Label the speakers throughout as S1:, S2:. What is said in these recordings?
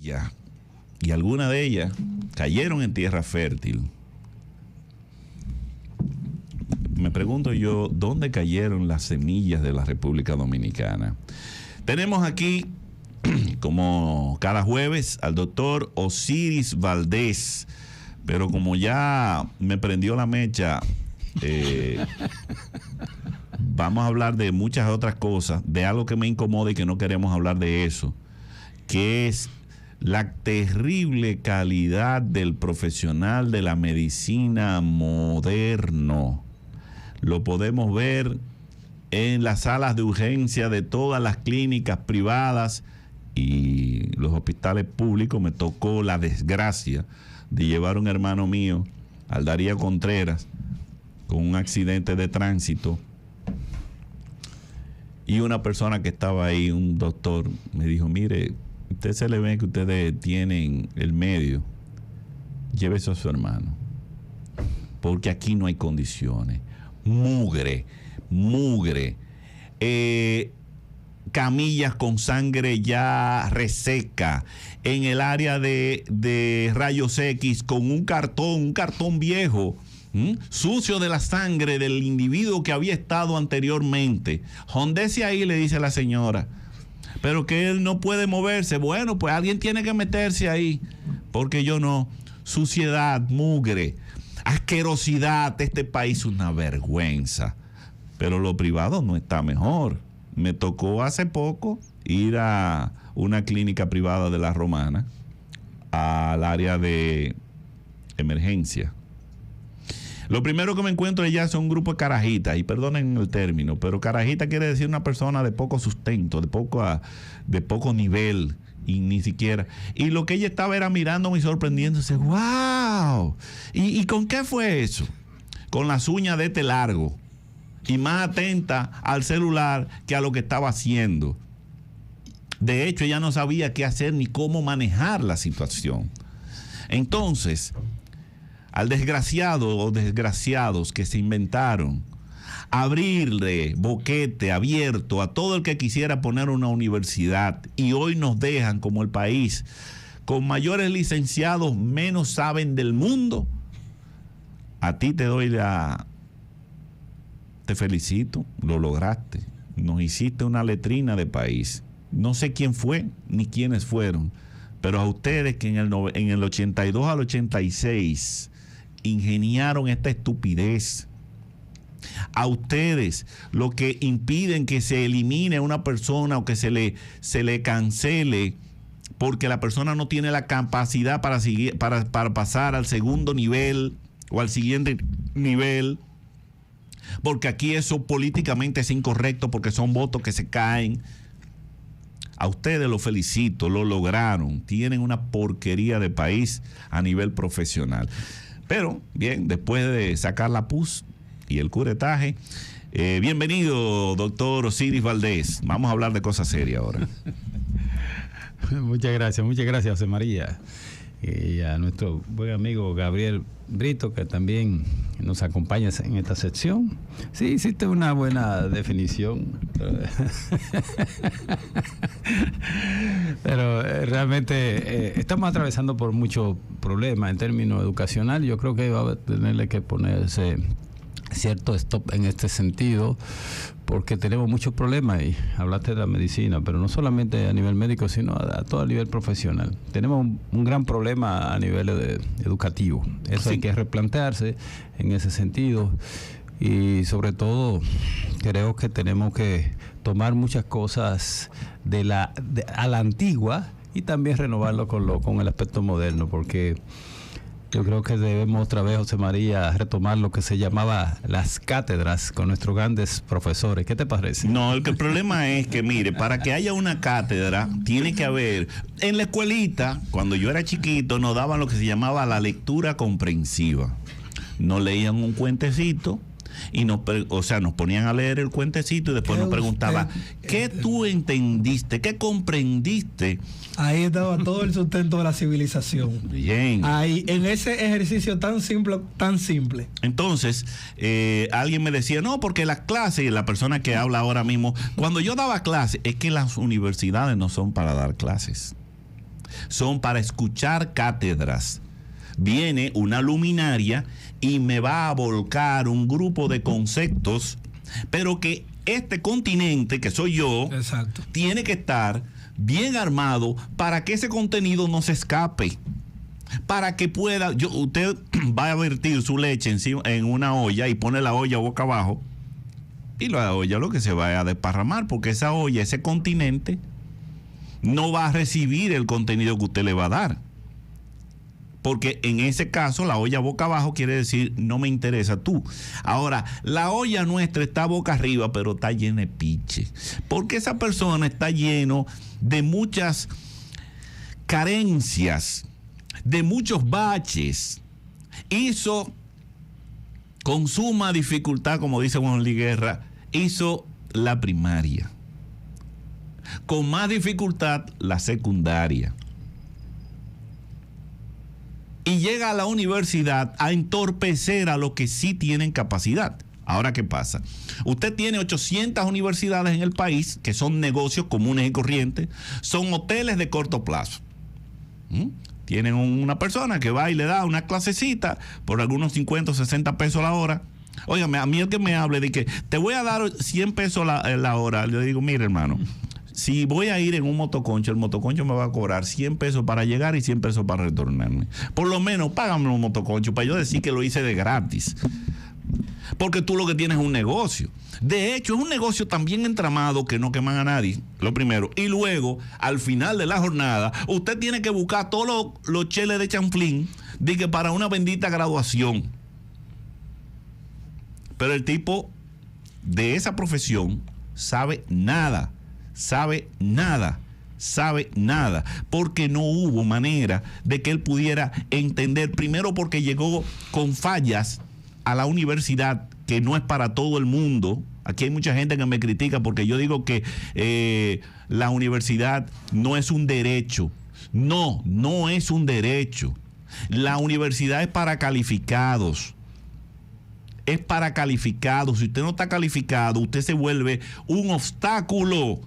S1: semillas, y algunas de ellas cayeron en tierra fértil. Me pregunto yo, ¿dónde cayeron las semillas de la República Dominicana? Tenemos aquí, como cada jueves, al doctor Osiris Valdés, pero como ya me prendió la mecha, vamos a hablar de muchas otras cosas, de algo que me incomoda y que no queremos hablar de eso, que es la terrible calidad del profesional de la medicina moderno. Lo podemos ver en las salas de urgencia de todas las clínicas privadas y los hospitales públicos. Me tocó la desgracia de llevar a un hermano mío, Aldaría Contreras, con un accidente de tránsito, y una persona que estaba ahí, un doctor, me dijo: mire, usted se le ve que ustedes tienen el medio, llévese a su hermano, porque aquí no hay condiciones. Mugre, camillas con sangre ya reseca, en el área de rayos X con un cartón viejo, sucio de la sangre del individuo que había estado anteriormente. Jondese ahí, le dice la señora, pero que él no puede moverse. Bueno, pues alguien tiene que meterse ahí, porque yo no. Suciedad, mugre, asquerosidad. Este país es una vergüenza, pero lo privado no está mejor. Me tocó hace poco ir a una clínica privada de La Romana, al área de emergencia. Lo primero que me encuentro allá son un grupo de carajitas, y perdonen el término, pero carajita quiere decir una persona de poco sustento, de poco nivel, y ni siquiera. Y lo que ella estaba era mirándome y sorprendiéndose. ¡Wow! ¿Y con qué fue eso? Con las uñas de este largo, y más atenta al celular que a lo que estaba haciendo. De hecho, ella no sabía qué hacer ni cómo manejar la situación. Entonces, al desgraciado o desgraciados que se inventaron abrirle boquete abierto a todo el que quisiera poner una universidad, y hoy nos dejan como el país con mayores licenciados menos saben del mundo, a ti te doy te felicito, lo lograste. Nos hiciste una letrina de país. No sé quién fue ni quiénes fueron, pero a ustedes que en el 82 al 86 ingeniaron esta estupidez, a ustedes lo que impiden que se elimine a una persona o que se le cancele porque la persona no tiene la capacidad para pasar al segundo nivel o al siguiente nivel, porque aquí eso políticamente es incorrecto, porque son votos que se caen. A ustedes los felicito, lo lograron, tienen una porquería de país a nivel profesional. Pero bien, después de sacar la pus y el curetaje, bienvenido, doctor Osiris Valdés. Vamos a hablar de cosas serias ahora.
S2: Muchas gracias, José María. Y a nuestro buen amigo Gabriel Brito, que también nos acompaña en esta sección. Sí, hiciste una buena definición. Pero realmente estamos atravesando por muchos problemas en términos educacionales. Yo creo que va a tenerle que ponerse cierto stop en este sentido, porque tenemos muchos problemas. Y hablaste de la medicina, pero no solamente a nivel médico, sino a todo nivel profesional. Tenemos un gran problema a nivel educativo. Eso sí. Hay que replantearse en ese sentido, y sobre todo creo que tenemos que tomar muchas cosas a la antigua y también renovarlo con el aspecto moderno, porque yo creo que debemos otra vez, José María, retomar lo que se llamaba las cátedras con nuestros grandes profesores. ¿Qué te parece?
S1: No, el problema es que, mire, para que haya una cátedra, tiene que haber... En la escuelita, cuando yo era chiquito, nos daban lo que se llamaba la lectura comprensiva. Nos leían un cuentecito y nos ponían a leer el cuentecito, y después nos preguntaban, ¿qué tú entendiste? ¿Qué comprendiste?
S3: Ahí estaba todo el sustento de la civilización.
S1: Bien.
S3: Ahí, en ese ejercicio tan simple.
S1: Entonces, alguien me decía, no, porque las clases, y la persona que habla ahora mismo, cuando yo daba clases, es que las universidades no son para dar clases. son para escuchar cátedras. Viene una luminaria y me va a volcar un grupo de conceptos, pero que este continente, que soy yo,
S3: exacto,
S1: tiene que estar bien armado para que ese contenido no se escape. Para que pueda, usted va a vertir su leche en una olla y pone la olla boca abajo, y la olla lo que se va a desparramar, porque esa olla, ese continente, no va a recibir el contenido que usted le va a dar. Porque en ese caso la olla boca abajo quiere decir no me interesa tú. Ahora, la olla nuestra está boca arriba, pero está llena de piche. Porque esa persona está lleno de muchas carencias, de muchos baches. Hizo con suma dificultad, como dice Juan Luis Guerra, hizo la primaria. Con más dificultad, la secundaria. Y llega a la universidad a entorpecer a los que sí tienen capacidad. Ahora, ¿qué pasa? Usted tiene 800 universidades en el país que son negocios comunes y corrientes, son hoteles de corto plazo. Tienen una persona que va y le da una clasecita por algunos 50 o 60 pesos la hora. Óigame, a mí el que me hable de que te voy a dar 100 pesos la hora, le digo, mire, hermano, si voy a ir en un motoconcho, el motoconcho me va a cobrar 100 pesos para llegar y 100 pesos para retornarme. Por lo menos págame un motoconcho para yo decir que lo hice de gratis. Porque tú lo que tienes es un negocio. De hecho, es un negocio tan bien entramado que no queman a nadie, lo primero. Y luego, al final de la jornada, usted tiene que buscar todos los cheles de chanflín de que para una bendita graduación. Pero el tipo de esa profesión sabe nada, porque no hubo manera de que él pudiera entender, primero porque llegó con fallas a la universidad, que no es para todo el mundo. Aquí hay mucha gente que me critica porque yo digo que la universidad no es un derecho. No es un derecho. La universidad es para calificados. Es para calificados. Si usted no está calificado, usted se vuelve un obstáculo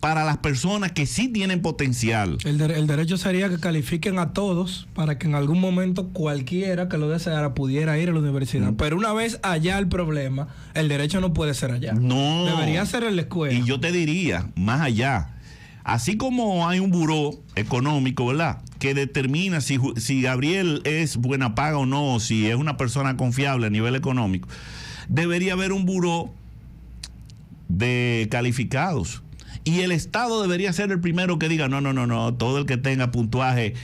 S1: para las personas que sí tienen potencial.
S3: El derecho sería que califiquen a todos para que en algún momento cualquiera que lo deseara pudiera ir a la universidad. Pero una vez allá el problema, el derecho no puede ser allá.
S1: No.
S3: Debería ser en la escuela.
S1: Y yo te diría, más allá, así como hay un buró económico, ¿verdad?, que determina si Gabriel es buena paga o no, si es una persona confiable a nivel económico, debería haber un buró de calificados. Y el Estado debería ser el primero que diga, no, todo el que tenga puntaje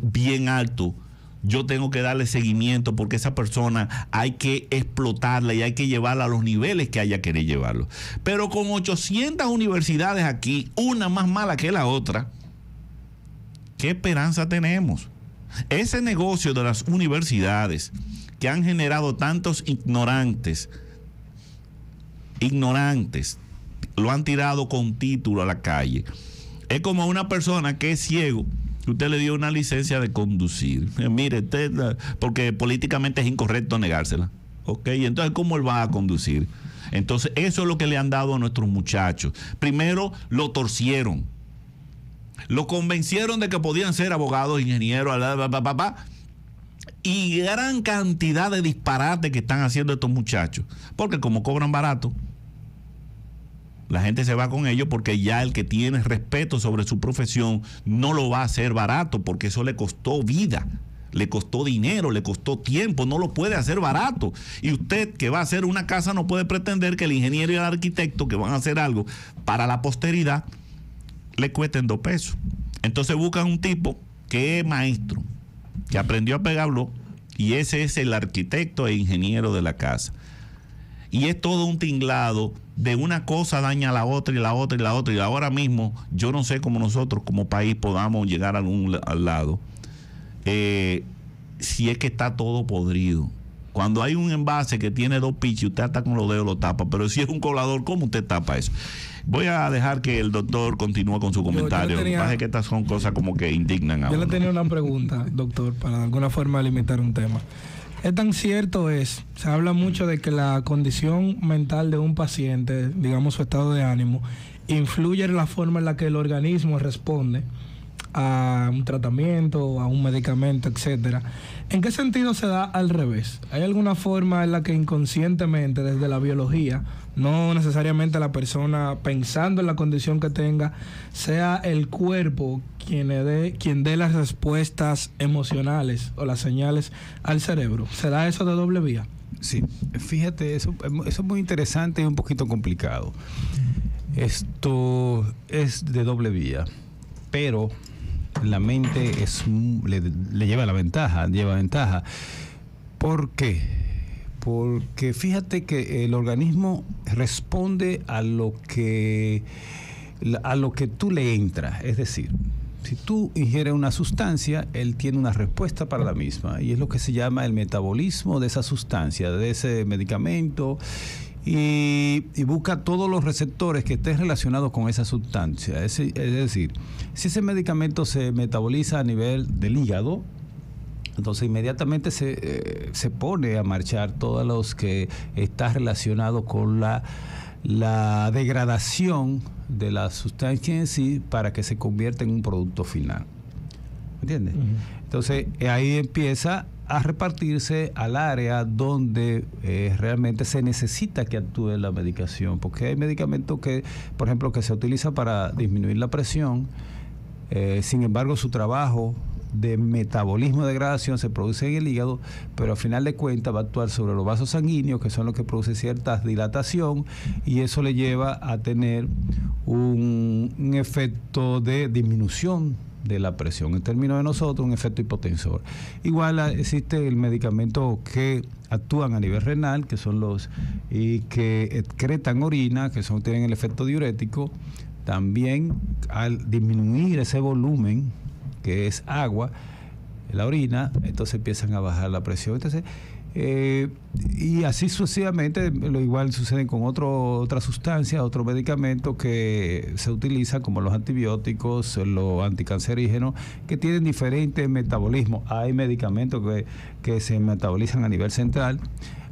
S1: bien alto, yo tengo que darle seguimiento porque esa persona hay que explotarla y hay que llevarla a los niveles que haya querer llevarlo. Pero con 800 universidades aquí, una más mala que la otra, ¿qué esperanza tenemos? Ese negocio de las universidades que han generado tantos ignorantes, lo han tirado con título a la calle. Es como una persona que es ciego, que usted le dio una licencia de conducir. Mire, porque políticamente es incorrecto negársela. ¿Ok? Y entonces, ¿cómo él va a conducir? Entonces, eso es lo que le han dado a nuestros muchachos. Primero, lo torcieron. Lo convencieron de que podían ser abogados, ingenieros, y gran cantidad de disparates que están haciendo estos muchachos. Porque como cobran barato, la gente se va con ellos porque ya el que tiene respeto sobre su profesión no lo va a hacer barato porque eso le costó vida, le costó dinero, le costó tiempo, no lo puede hacer barato. Y usted que va a hacer una casa no puede pretender que el ingeniero y el arquitecto que van a hacer algo para la posteridad le cuesten 2 pesos. Entonces buscan un tipo que es maestro, que aprendió a pegarlo y ese es el arquitecto e ingeniero de la casa. Y es todo un tinglado de una cosa daña a la otra y la otra y la otra. Y ahora mismo yo no sé cómo nosotros como país podamos llegar al lado. Si es que está todo podrido. Cuando hay un envase que tiene 2 piches, usted hasta con los dedos lo tapa. Pero si es un colador, ¿cómo usted tapa eso? Voy a dejar que el doctor continúe con su comentario. Lo que pasa es que estas son cosas como que indignan a uno.
S3: Yo le tenía una pregunta, doctor, para de alguna forma limitar un tema. ¿Qué tan cierto es? Se habla mucho de que la condición mental de un paciente, digamos su estado de ánimo, influye en la forma en la que el organismo responde a un tratamiento, a un medicamento, etcétera. ¿En qué sentido se da al revés? ¿Hay alguna forma en la que inconscientemente, desde la biología, no necesariamente la persona pensando en la condición que tenga, sea el cuerpo quien dé las respuestas emocionales o las señales al cerebro? ¿Se da eso de doble vía?
S2: Sí, fíjate, eso es muy interesante y un poquito complicado. Esto es de doble vía, pero la mente le lleva ventaja. ¿Por qué? Porque fíjate que el organismo responde a lo que tú le entras. Es decir, si tú ingieres una sustancia, él tiene una respuesta para la misma, y es lo que se llama el metabolismo de esa sustancia, de ese medicamento, y busca todos los receptores que estén relacionados con esa sustancia. Es decir, si ese medicamento se metaboliza a nivel del hígado, entonces inmediatamente se pone a marchar todos los que está relacionado con la degradación de la sustancia en sí para que se convierta en un producto final. ¿Entiendes? Entonces ahí empieza a repartirse al área donde realmente se necesita que actúe la medicación, porque hay medicamentos que, por ejemplo, que se utiliza para disminuir la presión, sin embargo su trabajo de metabolismo de degradación se produce en el hígado, pero al final de cuentas va a actuar sobre los vasos sanguíneos, que son los que producen cierta dilatación, y eso le lleva a tener un efecto de disminución de la presión. En términos de nosotros, un efecto hipotensor. Igual existe el medicamento que actúan a nivel renal, que son los y que excretan orina, que tienen el efecto diurético. También al disminuir ese volumen, que es agua, la orina, entonces empiezan a bajar la presión. Entonces, y así sucesivamente, lo igual sucede con otras sustancias, otros medicamentos que se utilizan, como los antibióticos, los anticancerígenos, que tienen diferentes metabolismos. Hay medicamentos que se metabolizan a nivel central,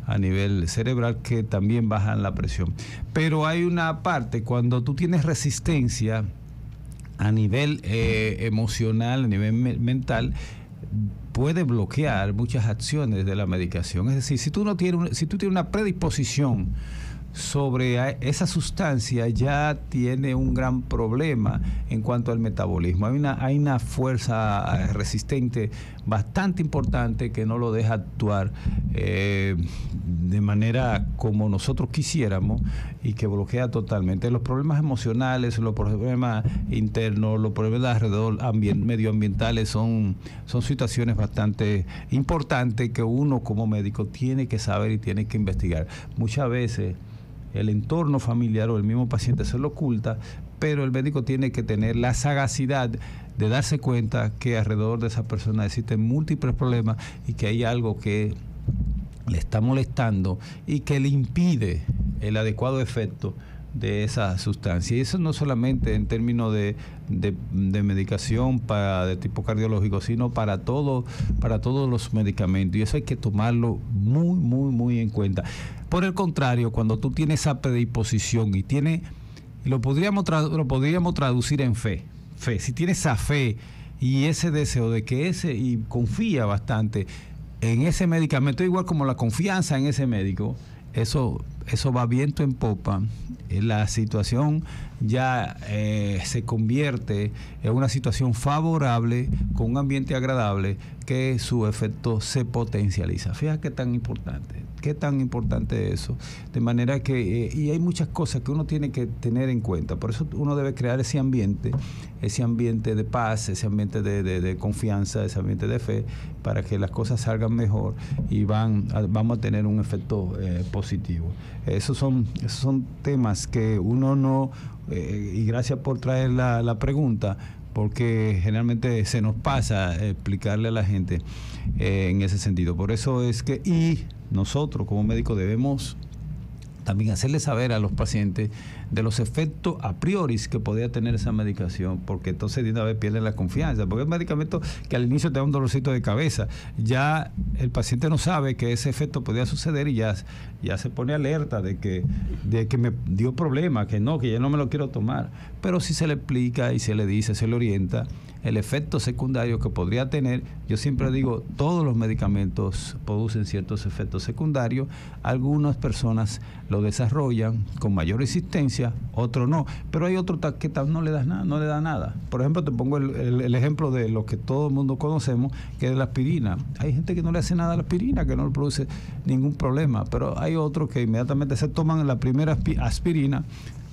S2: a nivel cerebral, que también bajan la presión. Pero hay una parte, cuando tú tienes resistencia a nivel emocional, a nivel mental, puede bloquear muchas acciones de la medicación. Es decir, si tú tienes una predisposición sobre esa sustancia, ya tiene un gran problema en cuanto al metabolismo. Hay una fuerza resistente bastante importante que no lo deja actuar de manera como nosotros quisiéramos, y que bloquea totalmente. Los problemas emocionales, los problemas internos, los problemas alrededor medioambientales son situaciones bastante importantes que uno como médico tiene que saber y tiene que investigar. Muchas veces el entorno familiar o el mismo paciente se lo oculta, pero el médico tiene que tener la sagacidad de darse cuenta que alrededor de esa persona existen múltiples problemas y que hay algo que le está molestando y que le impide el adecuado efecto de esa sustancia. Y eso no solamente en términos de medicación de tipo cardiológico, sino para todos los medicamentos. Y eso hay que tomarlo muy, muy, muy en cuenta. Por el contrario, cuando tú tienes esa predisposición lo podríamos traducir en fe. Si tienes esa fe y ese deseo de y confía bastante en ese medicamento, igual como la confianza en ese médico, eso va viento en popa. La situación ya se convierte en una situación favorable, con un ambiente agradable, que su efecto se potencializa. Fíjate qué tan importante es eso. De manera que, y hay muchas cosas que uno tiene que tener en cuenta. Por eso uno debe crear ese ambiente de paz, ese ambiente de confianza, ese ambiente de fe, para que las cosas salgan mejor y vamos a tener un efecto positivo. Esos son temas que uno no, y gracias por traer la pregunta, porque generalmente se nos pasa explicarle a la gente en ese sentido. Por eso es que, y nosotros como médicos debemos también hacerle saber a los pacientes de los efectos a priori que podía tener esa medicación, porque entonces de una vez pierden la confianza, porque es un medicamento que al inicio te da un dolorcito de cabeza, ya el paciente no sabe que ese efecto podía suceder y ya se pone alerta de que me dio problema, que ya no me lo quiero tomar. Pero si se le explica y se le dice, se le orienta, el efecto secundario que podría tener, yo siempre digo, todos los medicamentos producen ciertos efectos secundarios, algunas personas lo desarrollan con mayor resistencia, otros no, pero hay otros que no le da nada. Por ejemplo, te pongo el ejemplo de lo que todo el mundo conocemos, que es la aspirina. Hay gente que no le hace nada a la aspirina, que no le produce ningún problema, pero hay otros que inmediatamente se toman la primera aspirina,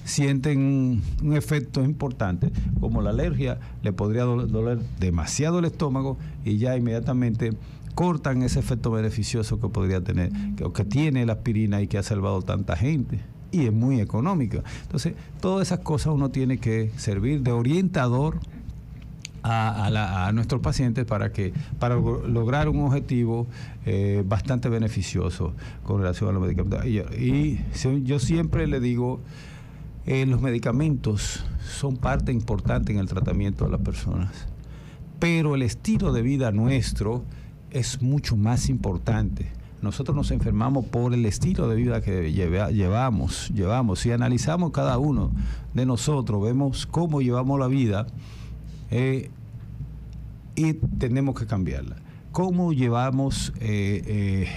S2: sienten un efecto importante, como la alergia, le podría doler demasiado el estómago y ya inmediatamente cortan ese efecto beneficioso que podría tener, que tiene la aspirina y que ha salvado tanta gente, y es muy económica. Entonces, todas esas cosas uno tiene que servir de orientador a nuestros pacientes para lograr un objetivo bastante beneficioso con relación a los medicamentos. Y yo siempre le digo, los medicamentos son parte importante en el tratamiento de las personas, pero el estilo de vida nuestro es mucho más importante. Nosotros nos enfermamos por el estilo de vida que llevamos. Si analizamos cada uno de nosotros, vemos cómo llevamos la vida y tenemos que cambiarla. Cómo llevamos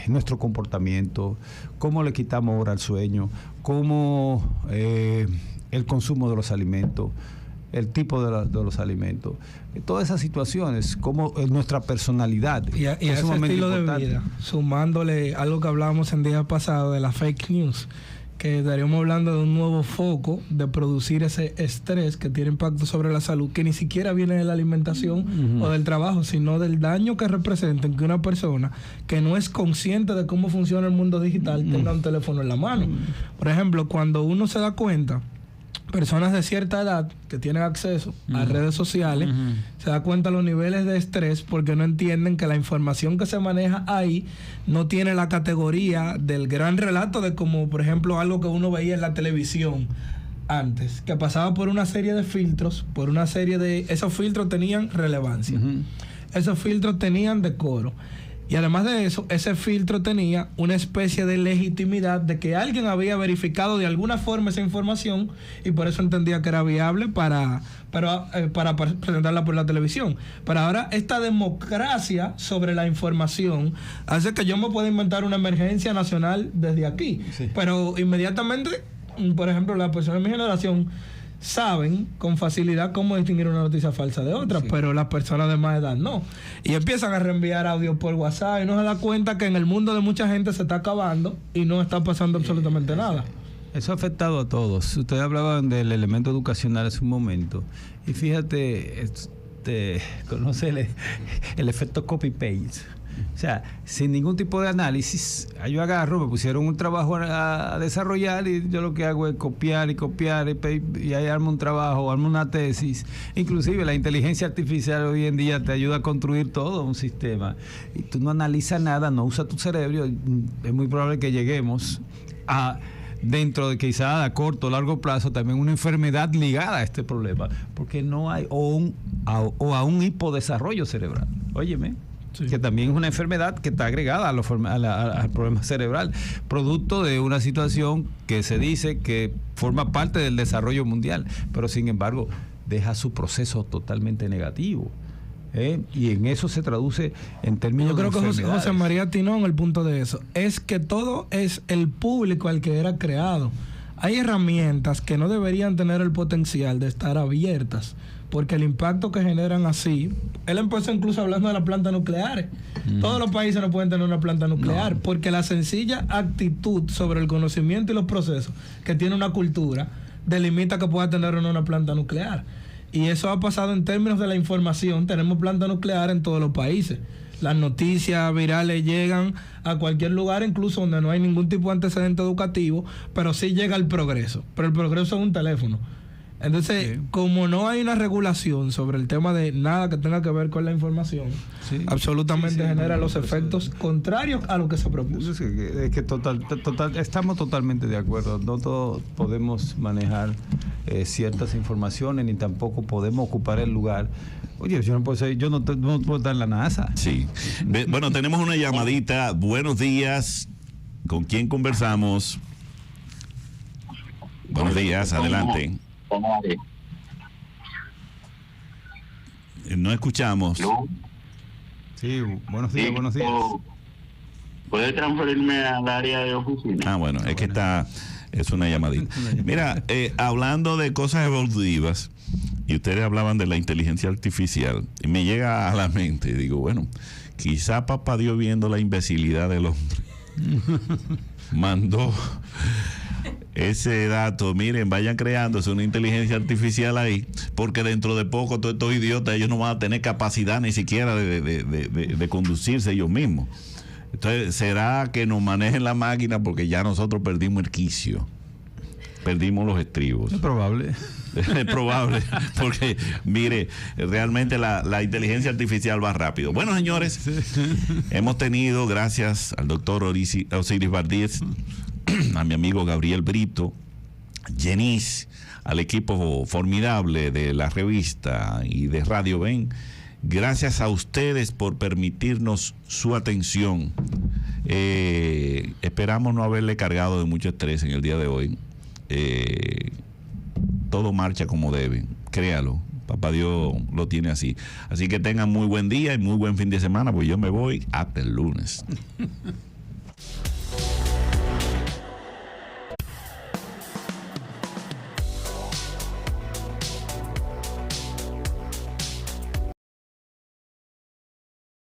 S2: nuestro comportamiento, cómo le quitamos hora al sueño, cómo el consumo de los alimentos, el tipo de los alimentos, todas esas situaciones, como nuestra personalidad.
S3: Y a ese estilo de vida, sumándole algo que hablábamos en días pasados de la fake news, que estaríamos hablando de un nuevo foco de producir ese estrés que tiene impacto sobre la salud, que ni siquiera viene de la alimentación o del trabajo, sino del daño que representa en que una persona que no es consciente de cómo funciona el mundo digital tenga un teléfono en la mano. Por ejemplo, cuando uno se da cuenta, personas de cierta edad que tienen acceso a redes sociales, se da cuenta de los niveles de estrés porque no entienden que la información que se maneja ahí no tiene la categoría del gran relato de como, por ejemplo, algo que uno veía en la televisión antes, que pasaba por una serie de filtros, esos filtros tenían relevancia, esos filtros tenían decoro. Y además de eso, ese filtro tenía una especie de legitimidad de que alguien había verificado de alguna forma esa información y por eso entendía que era viable para presentarla por la televisión. Pero ahora esta democracia sobre la información hace que yo me pueda inventar una emergencia nacional desde aquí. Sí. Pero inmediatamente, por ejemplo, las personas de mi generación saben con facilidad cómo distinguir una noticia falsa de otra, pero las personas de más edad no. Y empiezan a reenviar audio por WhatsApp y no se da cuenta que en el mundo de mucha gente se está acabando y no está pasando absolutamente nada.
S2: Eso ha afectado a todos. Ustedes hablaban del elemento educacional hace un momento. Y fíjate, conoce el efecto copy-paste. O sea, sin ningún tipo de análisis, yo agarro, me pusieron un trabajo a desarrollar y yo lo que hago es copiar y ahí armo un trabajo, armo una tesis. Inclusive la inteligencia artificial hoy en día te ayuda a construir todo un sistema y tú no analizas nada, no usas tu cerebro. Es muy probable que lleguemos a, dentro de quizá a corto o largo plazo, también una enfermedad ligada a este problema, porque no hay o a un hipodesarrollo cerebral. Óyeme. Sí. Que también es una enfermedad que está agregada al problema cerebral, producto de una situación que se dice que forma parte del desarrollo mundial, pero sin embargo deja su proceso totalmente negativo. Y en eso se traduce en términos de enfermedades.
S3: Yo creo que José María atinó en el punto de eso. Es que todo es el público al que era creado. Hay herramientas que no deberían tener el potencial de estar abiertas, porque el impacto que generan así, él empezó incluso hablando de las plantas nucleares. Todos los países no pueden tener una planta nuclear, porque la sencilla actitud sobre el conocimiento y los procesos que tiene una cultura delimita que pueda tener una planta nuclear. Y eso ha pasado en términos de la información. Tenemos planta nuclear en todos los países. Las noticias virales llegan a cualquier lugar, incluso donde no hay ningún tipo de antecedente educativo, pero sí llega el progreso. Pero el progreso es un teléfono. Entonces, como no hay una regulación sobre el tema de nada que tenga que ver con la información, absolutamente genera los efectos contrarios a lo que se propuso.
S2: Es que estamos totalmente de acuerdo. No todos podemos manejar ciertas informaciones, ni tampoco podemos ocupar el lugar. Oye, yo no puedo estar en la NASA.
S1: Sí. Bueno, tenemos una llamadita. Buenos días. ¿Con quién conversamos? Buenos días, adelante. No escuchamos.
S2: Sí, buenos días.
S4: ¿Puede transferirme al área de oficina?
S1: Bueno, es que es una llamadita. Mira, hablando de cosas evolutivas, y ustedes hablaban de la inteligencia artificial, y me llega a la mente, digo, bueno, quizá papá Dios, viendo la imbecilidad del hombre, mandó ese dato. Miren, vayan creándose una inteligencia artificial ahí, porque dentro de poco todos estos idiotas, ellos no van a tener capacidad ni siquiera de conducirse ellos mismos. Entonces, ¿será que nos manejen la máquina? Porque ya nosotros perdimos el quicio, perdimos los estribos.
S2: Es probable.
S1: Es probable, porque mire, realmente la inteligencia artificial va rápido. Bueno, señores, hemos tenido, gracias al doctor Osiris Bardíez, a mi amigo Gabriel Brito, Jenis, al equipo formidable de la revista y de Radio Ven. Gracias a ustedes por permitirnos su atención. Esperamos no haberle cargado de mucho estrés en el día de hoy. Todo marcha como debe, créalo. Papá Dios lo tiene así. Así que tengan muy buen día y muy buen fin de semana, pues yo me voy hasta el lunes.